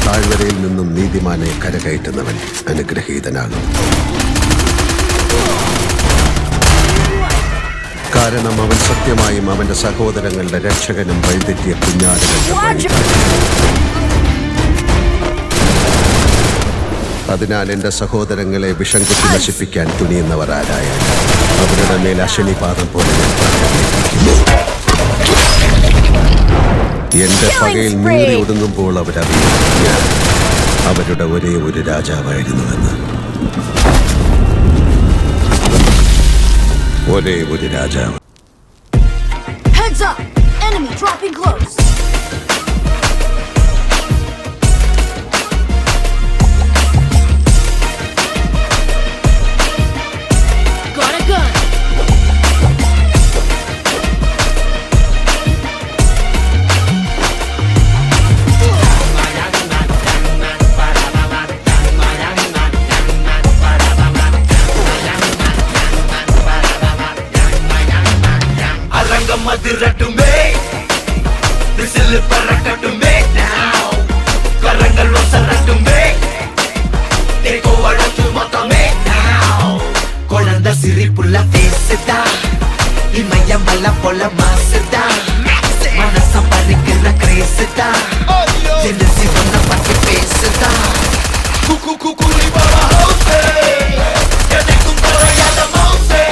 താഴ്വരയിൽ നിന്നും നീതിമാനെ കരകയറ്റുന്നവൻ അനുഗ്രഹീതനാകും. കാരണം അവൻ സത്യമായും അവന്റെ സഹോദരങ്ങളുടെ രക്ഷകനും വഴിതെറ്റിയ കുഞ്ഞാടുകളുടെ വഴികാട്ടിയും. അതിനാൽ എന്റെ സഹോദരങ്ങളെ വിഷം കുത്തി നശിപ്പിക്കാൻ തുനിയുന്നവർ ആരായാലും അവരുടെ മേൽ അശനിപാതം പോലെ ഞാൻ പ്രകടിപ്പിക്കുന്നു. എന്റെ പകയിൽ നീറി ഒടുങ്ങുമ്പോൾ അവരറിയും ഞാൻ അവരുടെ ഒരേ ഒരു രാജാവായിരുന്നുവെന്ന്. ഒരേ ഒരു രാജാവ്. Heads up! Enemy dropping close! മതിരട്ടുമേ വിസിൽ പറക്കട്ടുമേ now കരങ്ങൾ ഒസരട്ടുമേ തേക്കോ അടച്ചു മൊത്തമേ now കുഴந்த சிரிப்புள்ள பேசுதா இமயமல போல மாசுதா மனசம் பறிக்கிற கிரேசுதா ஜெனசி வந்த பத்தி பேசுதா குக்கு குக்குலி பாபா ஹவுஸே எனக்கும் குறையாத மவுஸே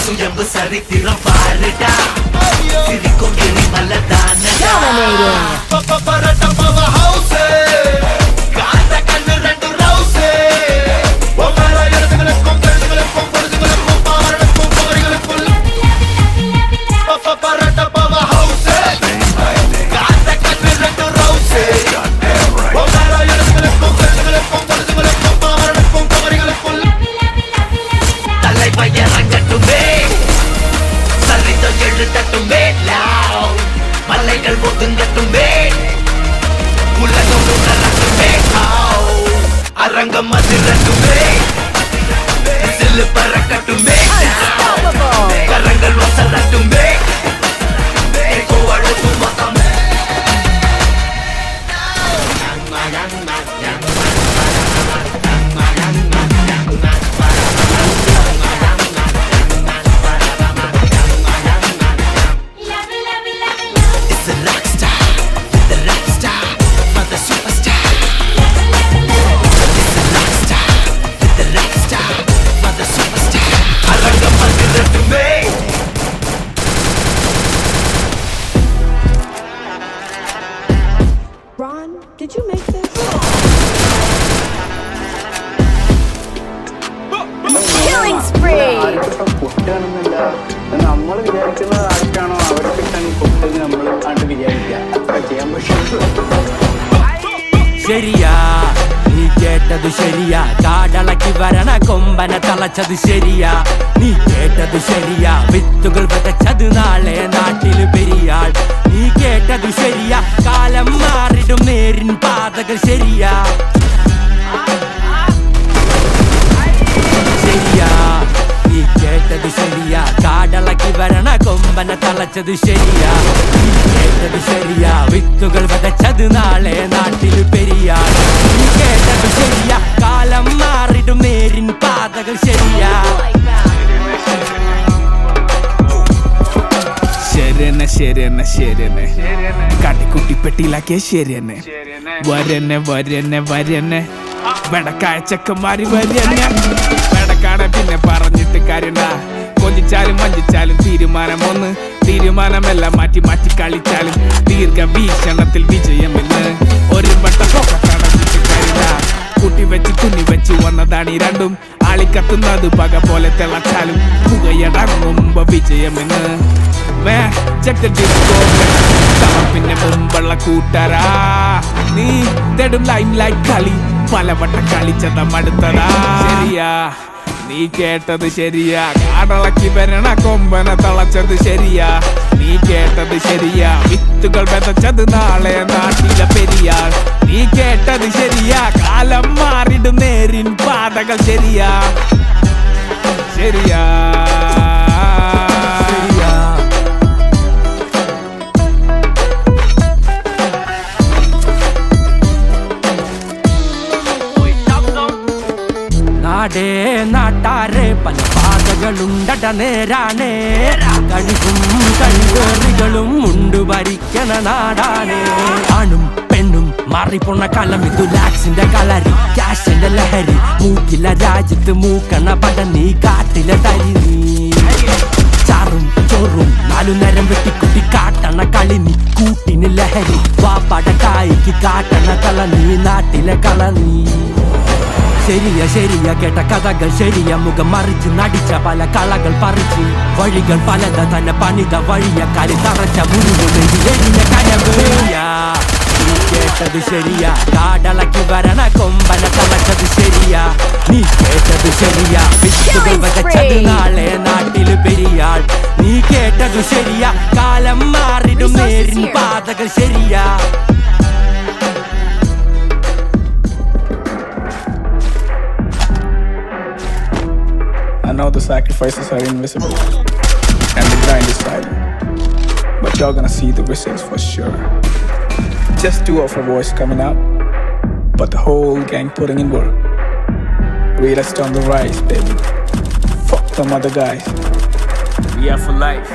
சுயம்பு சரித்திரம் பாருடா சிரிக்கும் எரிமல தானடா பரட்ட ஹவுஸே காந்த கண்ணு ரெண்டு ரவுஸே ஒவ்வொரு இடத்துகளுக்கும் கழுதுகளுக்கும் பொழுதுகளுக்கும் பாவர்களுக்கும் பவர்களுக்கும் பரட்ட ஹவுஸே காந்த கண்ணு ரெண்டு ரவுஸே ஒவ்வொரு இடத்துகளுக்கும் கழுதுகளுக்கும் பொழுதுகளுக்கும் பாவர்களுக்கும் பவர்களுக்கும் தலை பையரங்கட்டுமே சரிதம் எழுதட்டுமே மலைகள் ஒதுங்கட்டுமே உலகம் உணரட்டுமே அரங்கம் அதிரட்டுமே சில்லு பறக்கட்டுமே கரங்கள் ஒசரட்டுமே கோவழத்து மொத்தமே Ron, did you make this? Killing spree! നമ്മൾ വിചാരിക്കുന്ന ആർക്കാണോ അവരെ കിട്ടാൻ പൊട്ടത് നമ്മൾ കണ്ട് വിചാരിക്കുക ചെയ്യാൻ ശരിയാ നീ കേട്ടത് ശരിയാ കാടളക്കി വരണ കൊമ്പനെ തളച്ചത് ശരിയാ നീ കേട്ടത് ശരിയാ വിത്തുകൾ വിതച്ചത് നാളെ നാട്ടിൽ പെരിയാൾ നീ കേട്ടത് ശരിയാ കാലം മാറിടും നേരിൻ പാതകൾ ശരിയാ ശരിയാ നീ കേട്ടത് ശരിയാ കാടളക്കി വരണ കൊമ്പനെ തളച്ചത് ശരിയാ നീ കേട്ടത് ശരിയാ വിത്തുകൾ വിതച്ചത് നാളെ നാട്ടിൽ പെരിയാൾ നീ കേട്ടത് ശരിയാ കാലം മാറിടും നേരിൻ പാതകൾ ശരിയാ ശരി തന്നെ ശരി തന്നെ കാട്ടിക്കുട്ടി പെട്ടിയിലാക്കിയ ശരി തന്നെ വരന്നെ വരന്നെ വരന്നെ വെടക്കായ ചെക്കന്മാര് വരന്നെ വെടക്കാണെ പിന്നെ പറഞ്ഞിട്ട് കാര്യണ്ട കൊഞ്ചിച്ചാലും വഞ്ചിച്ചാലും തീരുമാനമെല്ലാം മാറ്റി മാറ്റി കളിച്ചാലും ദീർഘവീക്ഷണത്തിൽ വിജയമെന്ന് ഒരു വട്ട പോക്കത്തടച്ചിട്ട് കാര്യമില്ല കൂട്ടി വെച്ച് തുന്നി വെച്ച് വന്നതാണ് ഈ രണ്ടും ആളിക്കത്തുന്നത് പക പോലെ തിളച്ചാലും പുകയടങ്ങുമ്പോ വിജയമെന്ന് പിന്നെ മുമ്പുള്ള കൂട്ടരാ നീ തെടും ലൈം ലൈറ്റ് കളി പലവട്ട കളിച്ചത മടുത്തതാ ശരിയാ നീ കേട്ടത് ശരിയാ കാടളക്കി വരണ കൊമ്പനെ തളച്ചത് ശരിയാ നീ കേട്ടത് ശരിയാ വിത്തുകൾ വിതച്ചത് നാളെ നാട്ടിലെ പെരിയാൾ നീ കേട്ടത് ശരിയാ കാലം മാറിടും നേരിൻ പാതകൾ ശരിയാ ശരിയാ നാടേ നാട്ടാരെ പല പാതകളുണ്ടട നേരാണേ കഴിവും കഴിവേറികളും ഉണ്ട് ഭരിക്കണ നാടാണേ ആണും പെണ്ണും മാറിപ്പോണ കാലം ഇത് ലാക്സിന്റെ കളരി ക്യാഷിന്റെ ലഹരി മൂക്കില രാജ്യത്ത് മൂക്കണ പട നീ കാട്ടിലെ തരി നീ ചാറും ചോറും 4 നേരം വെട്ടിക്കുട്ടി കാട്ടണ കളി നീ കൂട്ടിന് ലഹരി വാപ്പട കായ്ക്ക് കാട്ടണ കള നീ നാട്ടിലെ കള നീ ശരിയ ശരിയ കേട്ട കഥകൾ ശരിയ മുഖം മറിച്ച് നടിച്ച പല കളകൾ പറിച്ച് വഴികൾ പലത തന്നെ പണിത വഴിയ കാലി തറച്ച മുഴുവൻ കനവ് നീ കേട്ടത് ശരിയാ കാടളക്കി വരണ കൊമ്പന തളച്ചത് ശരിയാ നീ കേട്ടത് ശരിയാ വിത്തുകൾ വിതച്ചത് നാളെ നാട്ടില് പെരിയാൾ നീ കേട്ടത് ശരിയാ കാലം മാറിടും നേരിൻ പാതകൾ ശരിയാ I know the sacrifices are invisible and the grind is silent, but you're gonna see the results for sure. Just 2 of our boys coming out, but the whole gang putting in work. Realest on the rise, baby. Fuck them other guys. We are for life.